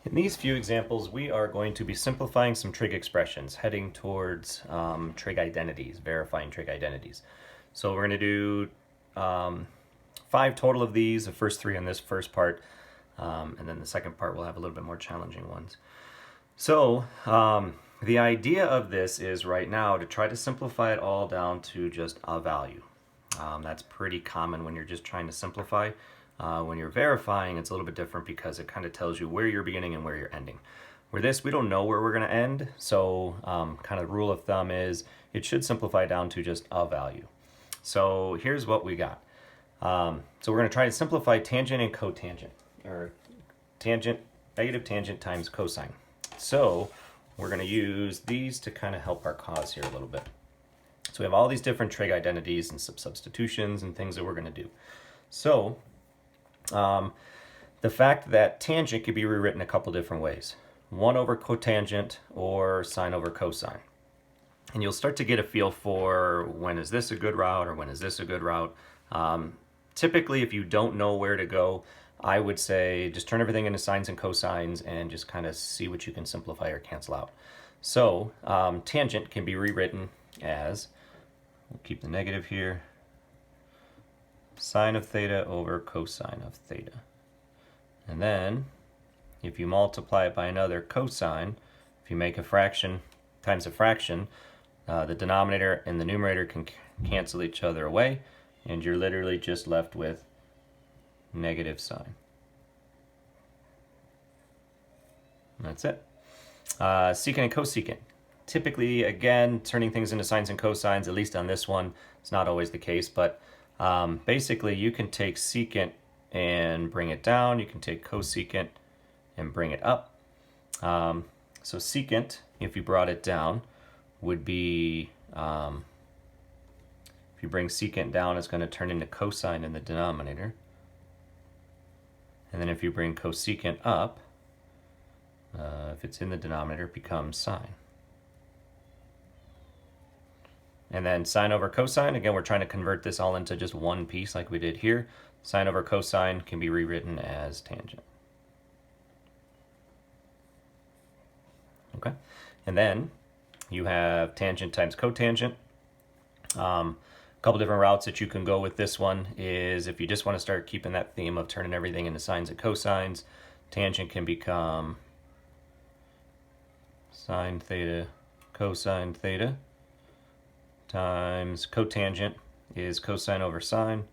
In these few examples, we are going to be simplifying some trig expressions, heading towards trig identities, verifying trig identities. So we're going to do 5 total of these, the first 3 in this first part, and then the second part will have a little bit more challenging ones. So the idea of this is right now to try to simplify it all down to just a value. That's pretty common when you're just trying to simplify. When you're verifying, it's a little bit different because it kind of tells you where you're beginning and where you're ending. Where this, we don't know where we're going to end, so kind of rule of thumb is it should simplify down to just a value. So here's what we got. So we're going to try to simplify tangent and cotangent, or tangent, negative tangent times cosine. So we're going to use these to kind of help our cause here a little bit. So we have all these different trig identities and some substitutions and things that we're going to do. So the fact that tangent could be rewritten a couple different ways. 1 over cotangent or sine over cosine. And you'll start to get a feel for when is this a good route or when is this a good route. Typically, if you don't know where to go, I would say just turn everything into sines and cosines and just kind of see what you can simplify or cancel out. So tangent can be rewritten as, we'll keep the negative here, sine of theta over cosine of theta. And then if you multiply it by another cosine, if you make a fraction times a fraction, the denominator and the numerator can cancel each other away, and you're literally just left with negative sine. And that's it. Secant and cosecant. Typically, again, turning things into sines and cosines, at least on this one, it's not always the case, but basically you can take secant and bring it down. You can take cosecant and bring it up. So secant, if you brought it down, would be, if you bring secant down, it's going to turn into cosine in the denominator. And then if you bring cosecant up, if it's in the denominator, it becomes sine. And then sine over cosine, again, we're trying to convert this all into just one piece like we did here. Sine over cosine can be rewritten as tangent. Okay, and then you have tangent times cotangent. A couple different routes that you can go with this one is if you just want to start keeping that theme of turning everything into sines and cosines, tangent can become sine theta cosine theta times cotangent is cosine over sine.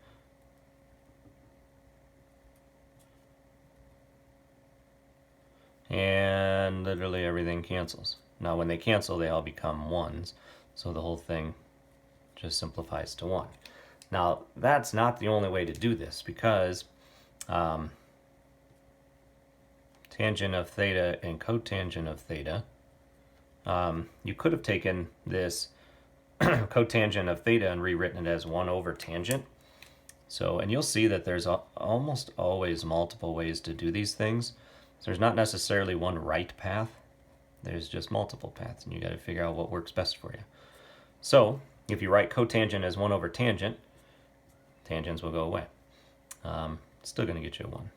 And literally everything cancels. Now when they cancel, they all become 1s. So the whole thing just simplifies to 1. Now that's not the only way to do this, because tangent of theta and cotangent of theta, you could have taken this cotangent of theta and rewritten it as 1 over tangent. So, and you'll see that there's almost always multiple ways to do these things. So there's not necessarily one right path. There's just multiple paths, and you got to figure out what works best for you. So if you write cotangent as 1 over tangent, tangents will go away. It's still going to get you a 1.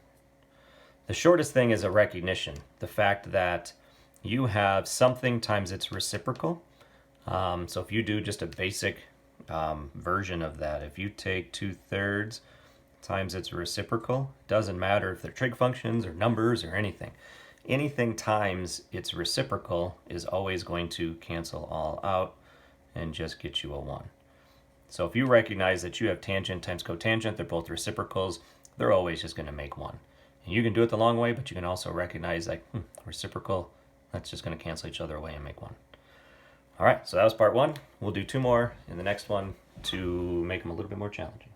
The shortest thing is a recognition. The fact that you have something times its reciprocal. So if you do just a basic version of that, if you take 2/3 times its reciprocal, doesn't matter if they're trig functions or numbers or anything. Anything times its reciprocal is always going to cancel all out and just get you a 1. So if you recognize that you have tangent times cotangent, they're both reciprocals, they're always just going to make 1. And you can do it the long way, but you can also recognize like, reciprocal, that's just going to cancel each other away and make 1. All right, so that was part 1. We'll do 2 more in the next one to make them a little bit more challenging.